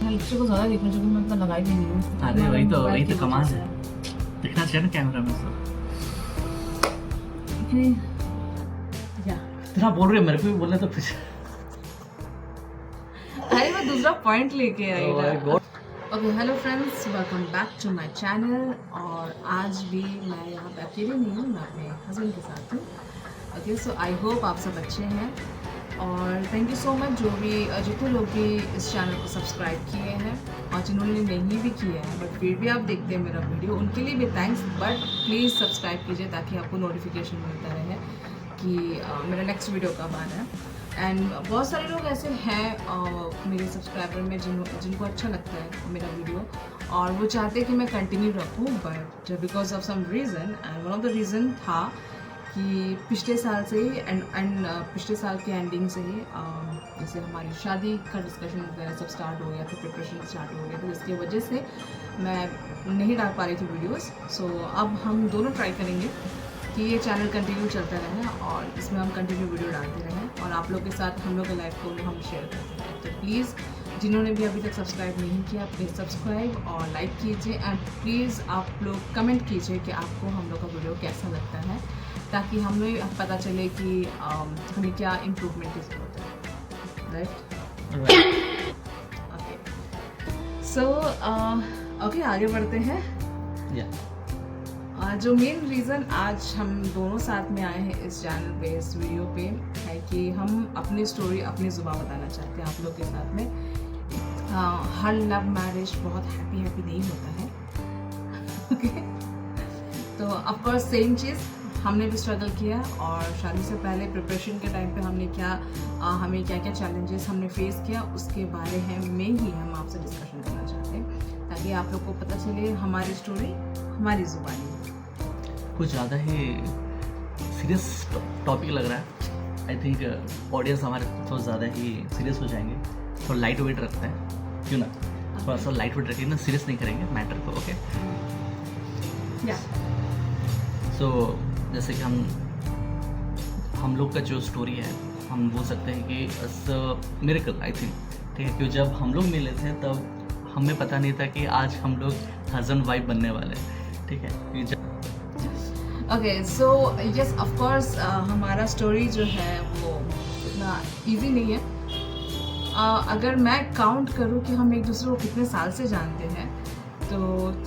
मैं लिपस्टिक को ज़्यादा देख रही हूँ क्योंकि मैं इतना लगाई भी नहीं हूँ। अरे वही तो कमाल है, दिखना चाहिए ना कैमरा में सब। तेरा बोल रही है, मेरे को भी बोलने तो कुछ। अरे मैं दूसरा पॉइंट लेके आई Oh my ना। God. Okay hello friends, welcome back to my channel. और आज भी मैं यहाँ पे अकेले नहीं हूँ, मैं अपने हस्बैंड के साथ हूँ। ओके सो आई होप आप सब अच्छे हैं और थैंक यू सो मच जितने लोग भी इस चैनल को सब्सक्राइब किए हैं और जिन्होंने नहीं भी किए हैं बट फिर भी आप देखते हैं मेरा वीडियो, उनके लिए भी थैंक्स। बट प्लीज़ सब्सक्राइब कीजिए ताकि आपको नोटिफिकेशन मिलता रहे कि मेरा नेक्स्ट वीडियो कब आ रहा है। एंड बहुत सारे लोग ऐसे हैं मेरे सब्सक्राइबर में जिनको अच्छा लगता है मेरा वीडियो और वो चाहते हैं कि मैं कंटिन्यू रखूं, but because of some reason and one of the reason था कि पिछले साल से ही एंड पिछले साल के एंडिंग से ही जैसे हमारी शादी का डिस्कशन वगैरह सब स्टार्ट हो गया था, प्रिपरेशन स्टार्ट हो गया, तो इसकी वजह से मैं नहीं डाल पा रही थी वीडियोस। सो अब हम दोनों ट्राई करेंगे कि ये चैनल कंटिन्यू चलता रहे और इसमें हम कंटिन्यू वीडियो डालते रहें और आप लोग के साथ हम लोग के लाइफ को हम शेयर करते रहें। तो प्लीज़ जिन्होंने भी अभी तक सब्सक्राइब नहीं किया प्लीज़ सब्सक्राइब और लाइक कीजिए एंड प्लीज़ आप लोग कमेंट कीजिए कि आपको हम लोग का वीडियो कैसा लगता है ताकि हमें पता चले कि हमें क्या इम्प्रूवमेंट की ज़रूरत है। राइट ओके सो ओके आगे बढ़ते हैं। जो मेन रीज़न आज हम दोनों साथ में आए हैं इस चैनल पे, इस वीडियो पे, है कि हम अपनी स्टोरी अपनी ज़ुबान बताना चाहते हैं आप लोग के साथ में। हर लव मैरिज बहुत हैप्पी नहीं होता है। ओके तो ऑफ कोर्स सेम चीज़ हमने भी स्ट्रगल किया और शादी से पहले प्रिपरेशन के टाइम पे हमें क्या क्या चैलेंजेस हमने फेस किया उसके बारे में ही हम आपसे डिस्कशन करना चाहते हैं ताकि आप लोग को पता चले हमारी स्टोरी हमारी ज़ुबानी। कुछ ज़्यादा ही सीरियस टॉपिक लग रहा है। आई थिंक ऑडियंस हमारे थोड़ा ज़्यादा ही सीरियस हो जाएंगे, थोड़ा लाइट वेट रखते हैं, क्यों ना थोड़ा सा लाइट वेट रखेंगे ना, सीरियस नहीं करेंगे मैटर को। ओके सो जैसे कि हम लोग का जो स्टोरी है हम बोल सकते हैं कि मिरेकल आई थिंक, ठीक है, क्योंकि जब हम लोग मिले थे तब हमें पता नहीं था कि आज हम लोग हस्बैंड वाइफ बनने वाले हैं, ठीक है। Okay so yes of course हमारा स्टोरी जो है वो इतना इजी नहीं है। अगर मैं काउंट करूँ कि हम एक दूसरे को कितने साल से जानते हैं तो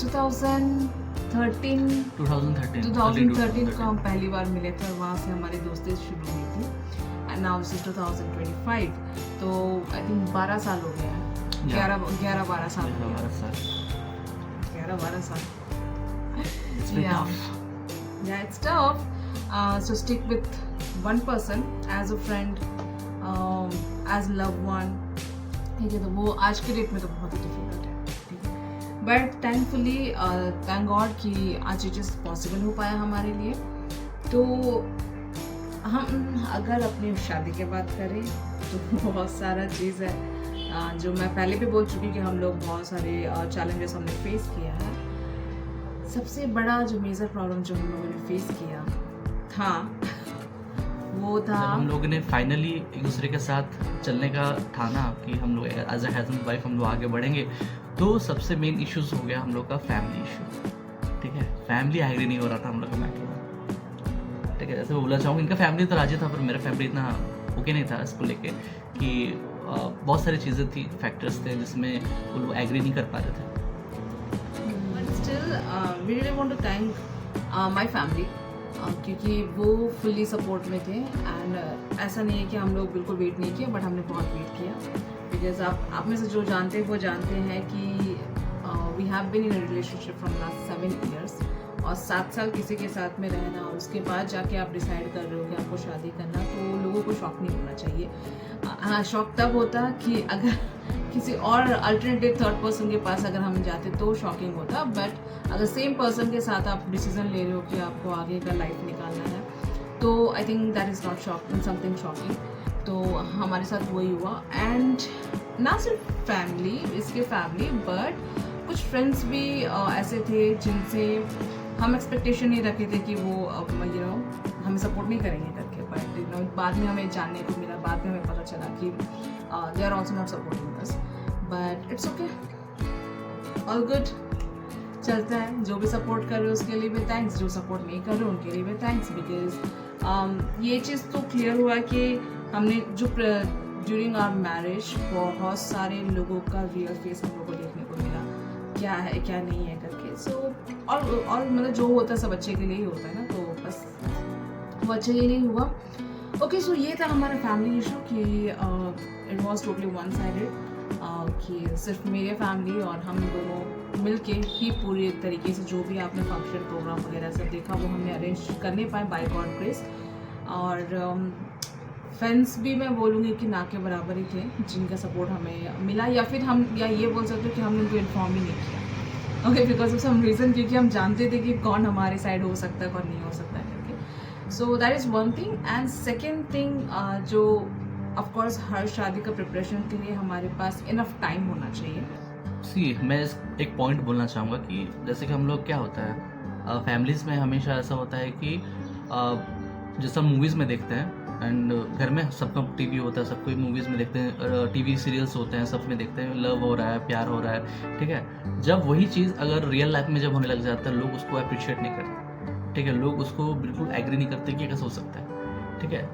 2013 को हम पहली बार मिले थे और वहाँ से हमारी दोस्ती शुरू हुई थी एंड नाउ दिस इज 2025, तो आई थिंक 12 साल हो गया है। 11-12 साल हो गया। 11-12 साल। Yeah, it's tough. So stick with one person as a friend, as a loved one. ठीक है, तो वो आज के डेट में तो बहुत ही डिफिकल्ट है, ठीक है। बट थैंकफुली थैंक गॉड कि आज ये चीज़ पॉसिबल हो पाया हमारे लिए। तो हम अगर अपनी शादी की बात करें तो बहुत सारा चीज़ है जो मैं पहले भी बोल चुकी कि हम लोग बहुत सारे चैलेंजेस हमने फेस किया है। सबसे बड़ा जो मेजर प्रॉब्लम जो हम लोगों ने फेस किया था वो था हम लोगों ने फाइनली एक दूसरे के साथ चलने का ठाना कि हम लोग एज अ हस्बैंड वाइफ हम लोग आगे बढ़ेंगे, तो सबसे मेन इश्यूज हो गया हम लोग का फैमिली इशू, ठीक है। फैमिली एग्री नहीं हो रहा था हम लोग का मैटर में, ठीक है। जैसे बोलना चाहूँगा इनका फैमिली तो राजी था पर मेरा फैमिली इतना ओके नहीं था इसको लेके कि बहुत सारी चीज़ें थी, फैक्टर्स थे जिसमें वो लोग एग्री नहीं कर पा रहे थे। Still, we really want to thank my family क्योंकि वो फुल्ली सपोर्ट में थे एंड ऐसा नहीं है कि हम लोग बिल्कुल वेट नहीं किया बट हमने बहुत वेट किया। बिकॉज आप में से जो जानते हैं वो जानते हैं कि we have been in a relationship from last 7 years और 7 साल किसी के साथ में रहना और उसके बाद जाके आप डिसाइड कर रहे हो कि आपको शादी करना, तो लोगों को शौक नहीं होना चाहिए। हाँ, शौक तब होता कि अगर किसी और अल्टरनेटिव थर्ड पर्सन के पास अगर हम जाते तो शॉकिंग होता, बट अगर सेम पर्सन के साथ आप डिसीजन ले रहे हो कि आपको आगे का लाइफ निकालना है तो I think that is not shocking, something shocking. तो हमारे साथ वही हुआ एंड ना सिर्फ फैमिली, इसके फैमिली बट कुछ फ्रेंड्स भी ऐसे थे जिनसे हम एक्सपेक्टेशन नहीं रखे थे कि वो हमें सपोर्ट नहीं करेंगे करके, बट बाद में हमें जानने को मिला, बाद में हमें पता चला कि they are also not supporting us. But it's okay, all good, चलता है। जो भी सपोर्ट कर रहे हो उसके लिए भी थैंक्स, जो सपोर्ट नहीं कर रहे हो उनके लिए भी थैंक्स, बिकॉज ये चीज़ तो क्लियर हुआ कि हमने जो ड्यूरिंग आवर मैरिज बहुत सारे लोगों का रियल फेस हम लोगों को देखने को मिला, क्या है क्या नहीं है करके। सो और मतलब जो होता है सब अच्छे के लिए ही होता है ना, तो बस वो अच्छे के लिए ही हुआ। ओके, सो ये था हमारा फैमिली इशू कि it was totally one sided, कि सिर्फ मेरे फैमिली और हम दोनों मिलके ही पूरी तरीके से जो भी आपने फंक्शन प्रोग्राम वगैरह सब देखा वो हमने अरेंज करने पाए बाय गॉड ग्रेस। और फ्रेंड्स भी मैं बोलूँगी कि ना के बराबर ही थे जिनका सपोर्ट हमें मिला, या फिर हम या ये बोल सकते हो कि हमने उनको इन्फॉर्म ही नहीं किया, okay, because of some reason, क्योंकि हम जानते थे कि कौन हमारे साइड हो सकता है कौन नहीं हो सकता है करके। So that is one thing. And second thing, जो ऑफकोर्स हर शादी का प्रिपरेशन के लिए हमारे पास इनफ टाइम होना चाहिए। सी मैं एक पॉइंट बोलना चाहूँगा कि जैसे कि हम लोग क्या होता है फैमिलीज़ में हमेशा ऐसा होता है कि जैसा मूवीज़ में देखते हैं, एंड घर में सबका टीवी होता है, सब कोई मूवीज़ में देखते हैं, टीवी सीरियल्स होते हैं, सब में देखते हैं लव हो रहा है, प्यार हो रहा है, ठीक है। जब वही चीज़ अगर रियल लाइफ में जब होने लग जाता है, लोग उसको अप्रिशिएट नहीं करते, ठीक है, लोग उसको बिल्कुल एग्री नहीं करते कि कैसे हो सकता है, ठीक है।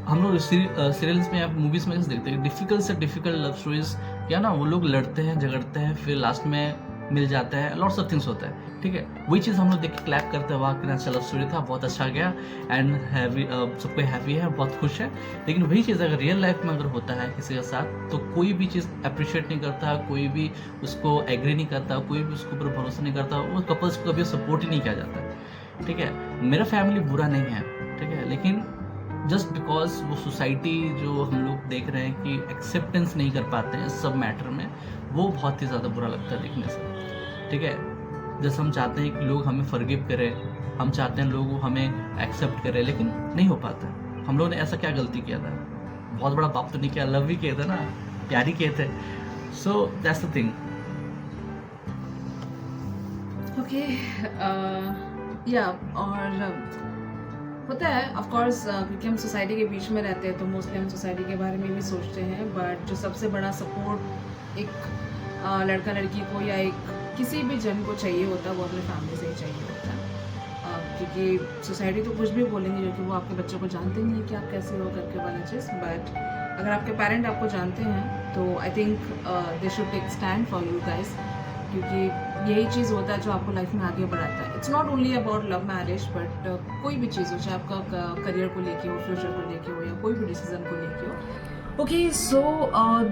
हम लोग सीरियल्स में या मूवीज़ में कैसे देखते हैं, डिफ़िकल्ट से डिफ़िकल्ट लव स्टोरीज, या ना वो लोग लड़ते हैं झगड़ते हैं फिर लास्ट में मिल जाता है, लॉट्स ऑफ थिंग्स होता है, ठीक है। वही चीज़ हम लोग देख के क्लैप करते हैं, वाह कितना अच्छा लव स्टोरी था, बहुत अच्छा गया, एंड हैवी, सबको हैप्पी है, बहुत खुश है। लेकिन वही चीज़ अगर रियल लाइफ में अगर होता है किसी के साथ, तो कोई भी चीज़ अप्रिशिएट नहीं करता, कोई भी उसको एग्री नहीं करता, कोई भी उसके ऊपर भरोसा नहीं करता, वो कपल्स को कभी सपोर्ट ही नहीं किया जाता, ठीक है। मेरा फैमिली बुरा नहीं है, ठीक है, लेकिन जस्ट बिकॉज वो सोसाइटी जो हम लोग देख रहे हैं कि एक्सेप्टेंस नहीं कर पाते हैं सब मैटर में, वो बहुत ही ज़्यादा बुरा लगता है देखने से, ठीक है। जैसे हम चाहते हैं कि लोग हमें फॉरगिव करें, हम चाहते हैं लोग हमें एक्सेप्ट करें, लेकिन नहीं हो पाता। हम लोगों ने ऐसा क्या गलती किया था, बहुत बड़ा पाप तो नहीं किया, लव भी किए थे ना, प्यार ही किए थे। So that's the thing. Okay, या और होता है ऑफ कोर्स, क्योंकि हम सोसाइटी के बीच में रहते हैं तो मोस्टली हम सोसाइटी के बारे में भी सोचते हैं, बट जो सबसे बड़ा सपोर्ट एक लड़का लड़की को या एक किसी भी जन को चाहिए होता है वो अपने फैमिली से ही चाहिए होता है, क्योंकि सोसाइटी तो कुछ भी बोलेंगे जो कि वो आपके बच्चों को जानते नहीं है कि आप कैसे हो करके वाला चीज़, बट अगर आपके पेरेंट आपको जानते हैं तो I think they should take stand for you guys, क्योंकि यही चीज़ होता है जो आपको लाइफ में आगे बढ़ाता है। It's not only about love marriage, but कोई भी चीज़ हो, चाहे आपका करियर को लेके हो, फ्यूचर को लेके हो, या कोई भी डिसीजन को लेके हो। ओके, सो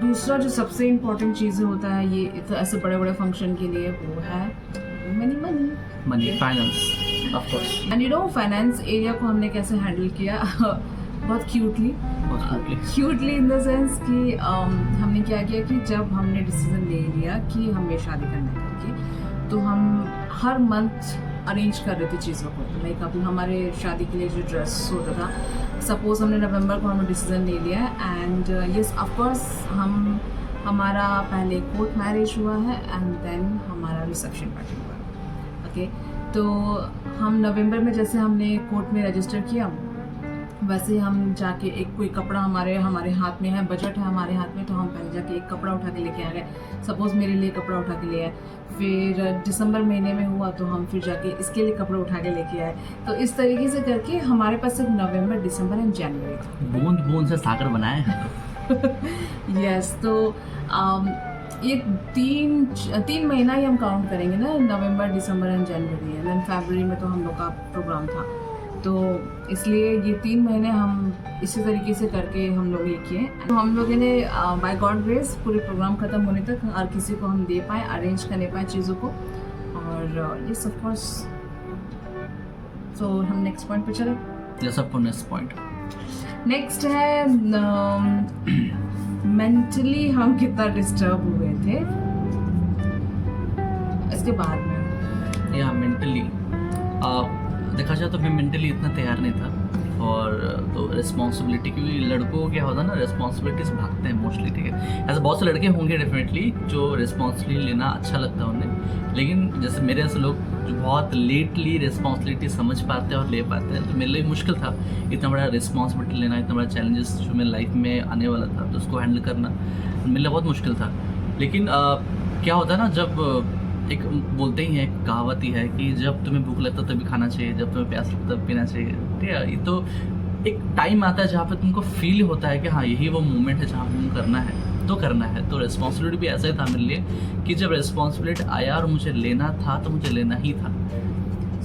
दूसरा जो सबसे इम्पोर्टेंट चीज़ होता है ये ऐसे बड़े बड़े फंक्शन के लिए, वो है money, finance, of course. And you know finance area को हमने कैसे हैंडल किया बहुत क्यूटली इन द सेंस कि हमने क्या किया कि जब हमने डिसीजन ले लिया कि हमें शादी करना है करके, तो हम हर मंथ अरेंज कर रहे थे चीज़ों को। लाइक अब हमारे शादी के लिए जो ड्रेस होता था, सपोज हमने नवंबर को हमने डिसीजन ले लिया है, एंड यस ऑफकोर्स हमारा पहले कोर्ट मैरिज हुआ है एंड देन हमारा रिसेप्शन पार्टी हुआ, ओके। तो हम नवंबर में जैसे हमने कोर्ट में रजिस्टर किया, वैसे हम जाके एक कोई कपड़ा हमारे हाथ में है, बजट है हमारे हाथ में, तो हम पहले जाके एक कपड़ा उठा के लेके आ गए। सपोज़ मेरे लिए कपड़ा उठा के ले आए, फिर दिसंबर महीने में हुआ तो हम फिर जाके इसके लिए कपड़ा उठा के लेके आए। तो इस तरीके से करके हमारे पास सिर्फ नवंबर, दिसंबर एंड जनवरी था। बूंद बूंद से सागर बनाए यस, तो ये तीन महीना ही हम काउंट करेंगे ना, नवंबर, दिसंबर एंड जनवरी, एंड देन फरवरी में तो हम लोग का प्रोग्राम था। तो इसलिए ये 3 महीने हम इसी तरीके से करके हम लोग ये किए। तो हम लोगों ने बाय गॉड ग्रेस पूरे प्रोग्राम ख़त्म होने तक हर किसी को हम दे पाए, अरेंज करने पाए चीज़ों को। और ये ऑफ कोर्स, सो हम नेक्स्ट पॉइंट पे चले। जैसा आपको नेक्स्ट पॉइंट नेक्स्ट है मेंटली हम कितना डिस्टर्ब हुए थे इसके बाद में। या मेंटली देखा जाए तो मैं मेंटली इतना तैयार नहीं था, और तो रिस्पॉन्सिबिलिटी, क्योंकि लड़कों को क्या होता है ना, रिस्पॉन्सिबिलिटीज भागते हैं मोस्टली, ठीक है। ऐसे बहुत से लड़के होंगे डेफिनेटली जो रिस्पॉन्सिबिलिटी लेना अच्छा लगता है उन्हें, लेकिन जैसे मेरे ऐसे लोग जो बहुत लेटली रिस्पॉन्सिबिलिटी समझ पाते हैं और ले पाते हैं, तो मेरे लिए मुश्किल था इतना बड़ा रिस्पॉन्सिबिलिटी लेना, इतना बड़ा चैलेंजेस जो मेरे लाइफ में आने वाला था, तो उसको हैंडल करना मेरे लिए बहुत मुश्किल था। लेकिन क्या होता है ना, जब एक बोलते ही हैं, एक कहावत ही है कि जब तुम्हें भूख लगता है तभी खाना चाहिए, जब तुम्हें प्यास लगता है तब पीना चाहिए। ठीक है, ये तो एक टाइम आता है जहाँ पे तुमको फील होता है कि हाँ यही वो मोमेंट है जहाँ पे तुम करना है तो करना है। तो रिस्पॉन्सिबिलिटी भी ऐसा ही था मेरे लिए कि जब रिस्पॉन्सिबिलिटी आया और मुझे लेना था तो मुझे लेना ही था।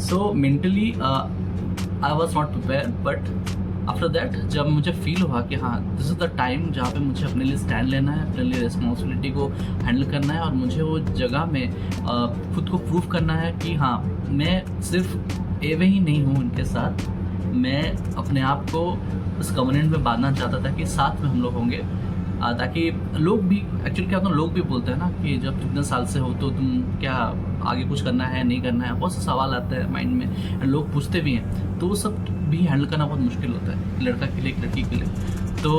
सो mentally I was not prepare, but after that जब मुझे फील हुआ कि हाँ दिस इज़ द टाइम जहाँ पे मुझे अपने लिए स्टैंड लेना है, अपने लिए रिस्पॉन्सिबिलिटी को हैंडल करना है और मुझे वो जगह में खुद को प्रूव करना है कि हाँ मैं सिर्फ एवे ही नहीं हूँ उनके साथ, मैं अपने आप को उस कम्युनिटी में बांधना चाहता था कि साथ में हम लोग होंगे, ताकि लोग भी एक्चुअली क्या होता है, लोग भी बोलते हैं ना कि जब इतने साल से हो तो तुम क्या आगे कुछ करना है नहीं करना है, बहुत से सवाल आते हैं माइंड में, लोग पूछते भी हैं, तो वो सब भी हैंडल करना बहुत मुश्किल होता है एक लड़का के लिए, एक लड़की के लिए। तो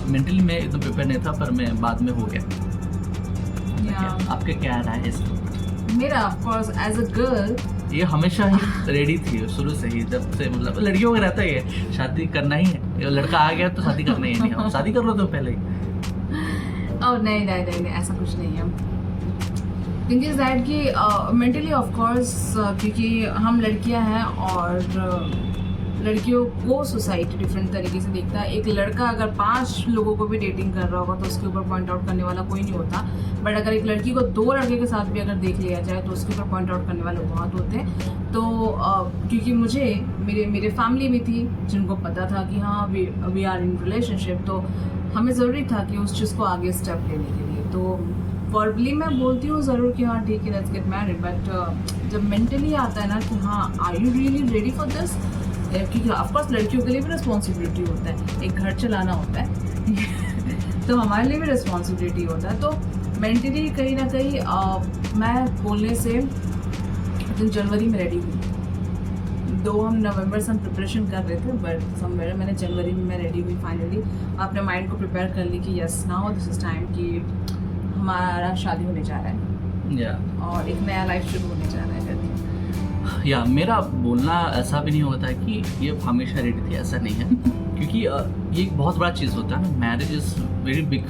मेंटली मैं एकदम प्रिपेयर नहीं था, पर मैं बाद में हो गया। आपके क्या राय है इसमें? मेरा of course as a girl ये हमेशा ही रेडी थी शुरू से ही, जब से मतलब लड़कियों का रहता ही है शादी करना ही है, लड़का आ गया तो शादी करना ही नहीं है, शादी कर लो तो पहले ही। और नहीं, ऐसा कुछ नहीं है। थिंग इज दैट कि मेंटली ऑफ कोर्स, क्योंकि हम लड़कियां हैं और लड़कियों को सोसाइटी डिफरेंट तरीके से देखता है। एक लड़का अगर 5 लोगों को भी डेटिंग कर रहा होगा तो उसके ऊपर पॉइंट आउट करने वाला कोई नहीं होता, बट अगर एक लड़की को 2 लड़के के साथ भी अगर देख लिया जाए तो उसके ऊपर पॉइंट आउट करने वाले बहुत होते हैं। तो क्योंकि मुझे मेरे फैमिली में थी जिनको पता था कि हाँ वी आर इन रिलेशनशिप, तो हमें ज़रूरी था कि उस चीज़ को आगे स्टेप लेने के लिए। तो वर्बली मैं बोलती हूँ ज़रूर कि हाँ ठीक है लेट्स गेट मैरिड, बट जब मेंटली आता है ना कि हाँ are you really ready for this, क्योंकि ऑफकोर्स लड़कियों के लिए भी रिस्पॉन्सिबिलिटी होता है, एक घर चलाना होता है तो हमारे लिए भी रिस्पॉन्सिबिलिटी होता है। तो मेंटली कहीं ना कहीं मैं बोलने से जनवरी में रेडी हुई, दो हम नवंबर से हम प्रिपरेशन कर रहे थे, बट समवेयर मैंने जनवरी में मैं रेडी हुई फाइनली, अपने माइंड को प्रिपेयर कर ली कि yes now this is time कि हमारा शादी होने जा रहा है और एक नया लाइफ शुरू होने जा रहा है। या मेरा बोलना ऐसा भी नहीं होता है कि ये हमेशा रेडी थी, ऐसा नहीं है क्योंकि ये एक बहुत बड़ा चीज़ होता है ना, मैरिज इज़ वेरी बिग।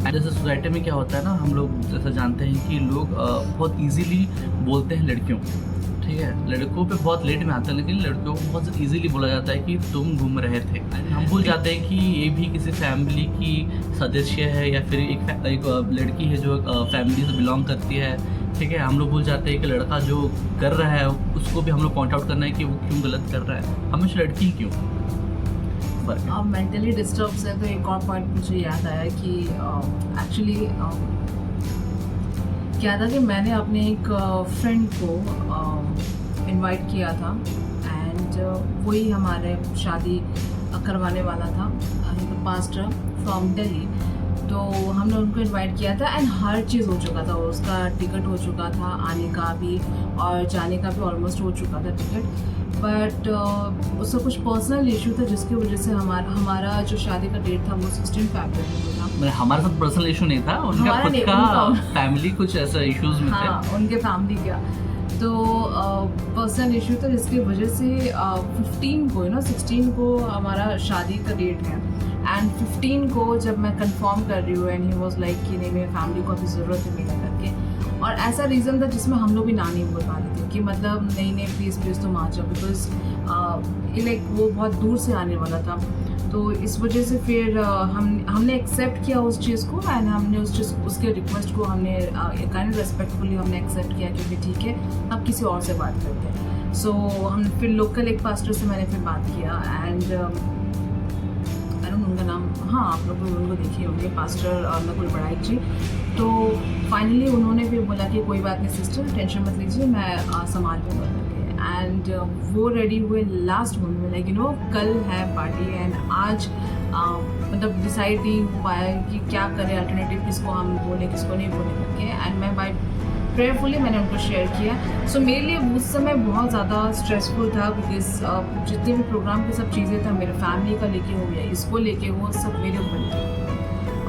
जैसे सोसाइटी में क्या होता है ना, हम लोग जैसा जानते हैं कि लोग बहुत इजीली बोलते हैं लड़कियों को, ठीक है, लड़कों पे बहुत लेट में आता है, लेकिन लड़कियों को बहुत इजीली बोला जाता है कि तुम घूम रहे थे। हम भूल जाते हैं कि ये भी किसी फैमिली की सदस्य है या फिर एक लड़की है जो फैमिली से बिलोंग करती है, ठीक है। हम लोग भूल जाते हैं कि लड़का जो कर रहा है उसको भी हम लोग पॉइंट आउट करना है कि वो क्यों गलत कर रहा है, हमेशा लड़की क्यों। अब मेंटली डिस्टर्ब से तो एक और पॉइंट मुझे याद आया कि एक्चुअली क्या था कि मैंने अपने एक फ्रेंड को इनवाइट किया था एंड वही हमारे शादी करवाने वाला था, पास्टर फ्रॉम दिल्ली। तो हमने उनको इनवाइट किया था एंड हर चीज़ हो चुका था, उसका टिकट हो चुका था, आने का भी और जाने का भी ऑलमोस्ट हो चुका था टिकट, बट उसका कुछ पर्सनल इशू था जिसकी वजह से हमारा जो शादी का डेट था वो 16 फरवरी को था। हमारे साथ पर्सनल इशू नहीं था, उनका खुद का फैमिली कुछ ऐसा इश्यूज में थे। हाँ, उनके फैमिली का तो पर्सनल इशू था जिसकी वजह से 15 को 16 को हमारा शादी का डेट है एंड 15 को जब मैं कंफर्म कर रही हूँ एंड ही वाज लाइक कि नहीं मेरे फैमिली को अभी ज़रूरत है मेरा करके, और ऐसा रीज़न था जिसमें हम लोग भी ना नहीं बोल पा रहे थे कि मतलब नहीं प्लीज़ तुम आ जाओ, बिकॉज लाइक वो बहुत दूर से आने वाला था। तो इस वजह से फिर हमने एक्सेप्ट किया उस चीज़ को एंड हमने उसके रिक्वेस्ट को हमने काइंड रेस्पेक्टफुली हमने एक्सेप्ट किया कि ठीक है अब किसी और से बात करते हैं। सो हम फिर लोकल एक पास्टर से मैंने फिर बात किया एंड उनका नाम, हाँ आप लोग उनको देखिए होंगे, पास्टर नकुल बड़ाई जी। तो फाइनली उन्होंने फिर बोला कि कोई बात नहीं सिस्टर टेंशन मत लीजिए, मैं संभाल लूँगा करके। एंड वो रेडी हुए लास्ट मोमेंट में, लाइक कल है पार्टी एंड आज मतलब डिसाइड नहीं हो पाया कि क्या करें, अल्टरनेटिव किसको हम बोले किसको नहीं बोले करके। एंड मैं बाय प्रेयरफुली मैंने उनको शेयर किया। सो मेरे लिए उस समय बहुत ज़्यादा स्ट्रेसफुल था बिकॉज जितने भी प्रोग्राम की सब चीज़ें था मेरे फैमिली का लेके हो या इसको लेके हो सब मेरे ऊपर था।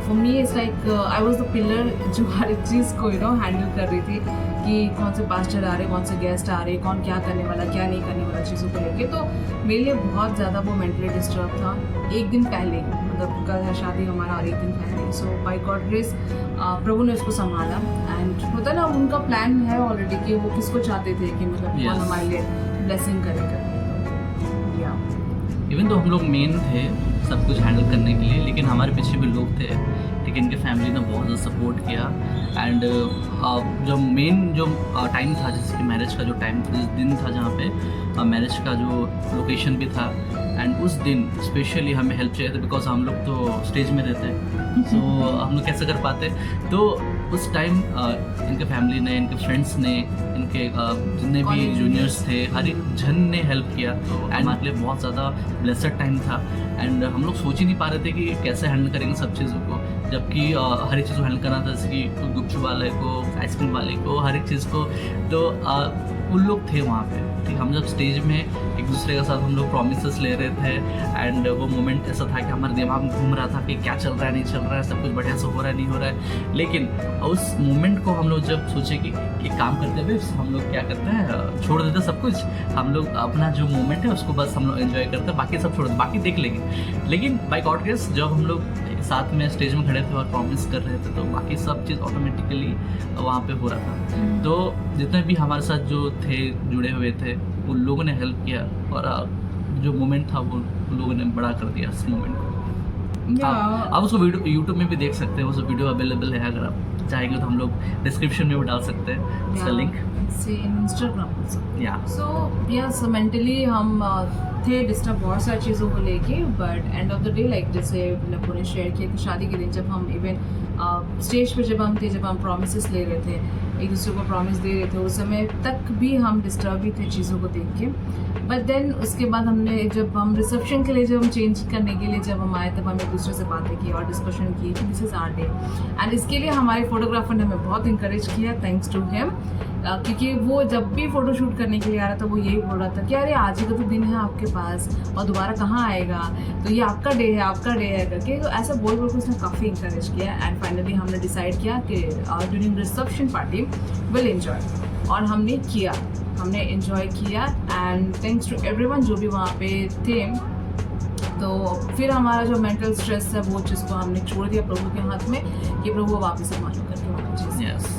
For me it's like I was the pillar जो हर एक चीज़ को हैंडल कर रही थी कि कौन से पास्टर आ रहे, कौन से गेस्ट आ रहे, कौन क्या करने वाला क्या नहीं करने वाला चीज़ों को लेके। तो मेरे लिए बहुत ज़्यादा वो मेंटली डिस्टर्ब था। एक दिन पहले मतलब कल है शादी हमारा और एक दिन पहले, सो बाय गॉड ग्रेस प्रभु ने उसको संभाला। एंड होता है ना, उनका प्लान है ऑलरेडी कि वो किसको चाहते थे कि मतलब Yes. भगवान हमारे लिए ब्लेसिंग करेगा। या इवन तो हम लोग मेन थे सब कुछ हैंडल करने के लिए, लेकिन हमारे पीछे भी लोग थे, ठीक है, इनके फैमिली ने बहुत ज़्यादा सपोर्ट किया। एंड जो मेन जो टाइम था, जैसे कि मैरिज का जो टाइम जिस दिन था, जहाँ पे मैरिज का जो लोकेशन भी था, एंड उस दिन स्पेशली हमें हेल्प चाहिए था, बिकॉज हम लोग तो स्टेज में रहते हैं, सो हम लोग कैसे कर पाते। तो उस टाइम इनके फैमिली ने, इनके फ्रेंड्स ने, इनके जितने भी College जूनियर्स थे, हर एक जन ने हेल्प किया। एंड हमारे लिए बहुत ज़्यादा ब्लेसड टाइम था। एंड हम लोग सोच ही नहीं पा रहे थे कि कैसे हैंडल करेंगे सब चीज़ों को, जबकि हर एक चीज़ को हैंडल करना था, जैसे कि कोई गुपचुप वाले को, आइसक्रीम वाले को, हर एक चीज़ को। तो उन लोग थे वहाँ पे, ठीक। हम जब स्टेज में एक दूसरे के साथ हम लोग प्रॉमिसेस ले रहे थे, एंड वो मोमेंट ऐसा था कि हमारे दिमाग में घूम रहा था कि क्या चल रहा है, नहीं चल रहा है, सब कुछ बढ़िया से हो रहा है, नहीं हो रहा है। लेकिन उस मोमेंट को हम लोग जब सोचे कि एक काम करते हुए हम लोग क्या करते हैं, छोड़ देते सब कुछ, हम लोग अपना जो मोमेंट है उसको बस हम लोग एंजॉय करते हैं, बाकी सब छोड़ देते, बाकी देख लेंगे। लेकिन बाय गॉड ग्रेस जब हम लोग साथ में स्टेज में खड़े थे और प्रॉमिस कर रहे थे, तो बाकी सब चीज़ ऑटोमेटिकली वहाँ पे हो रहा था। तो जितने भी हमारे साथ जो थे, जुड़े हुए थे, उन लोगों ने हेल्प किया, और जो मोमेंट था वो उन लोगों ने बड़ा कर दिया उस मोमेंट को। आप उसको वीडियो यूट्यूब में भी देख सकते हैं, वो वीडियो अवेलेबल है, अगर आप चाहेंगे तो हम लोग डिस्क्रिप्शन में भी डाल सकते हैं उसका लिंक। इंस्टाग्राम। या सो यस, मेंटली हम थे डिस्टर्ब बहुत सारी चीज़ों को लेके, but end of the day like जैसे नब्बू ने शेयर किया कि शादी के दिन जब हम इवन स्टेज पे जब हम थे, जब हम प्रॉमिसेस ले रहे थे, एक दूसरे को प्रॉमिस दे रहे थे, उस समय तक भी हम डिस्टर्ब ही थे चीज़ों को देख के। बट देन उसके बाद हमने, जब हम रिसेप्शन के लिए, जब हम चेंज करने के लिए जब हम आए, तब हम एक दूसरे से बातें की और डिस्कशन की कि this is our day. And इसके लिए हमारे फोटोग्राफर ने हमें बहुत इंकरेज किया, थैंक्स टू हिम, क्योंकि वो जब भी फ़ोटो शूट करने के लिए आ रहा था, वो यही बोल रहा था कि अरे आज ही का तो दिन है आपके पास, और दोबारा कहाँ आएगा, तो ये आपका डे है, आपका डे है करके, तो ऐसा बोल बोल के उसने काफ़ी इंकरेज किया। एंड फाइनली हमने डिसाइड किया कि during reception party will enjoy, और हमने किया, हमने एंजॉय किया। एंड थैंक्स टू एवरीवन जो भी वहाँ पे थे। तो फिर हमारा जो मेंटल स्ट्रेस है, वो चीज़ को हमने छोड़ दिया प्रभु के हाथ में, कि प्रभु आप इसे मालूम करके वाला चीज़। यस,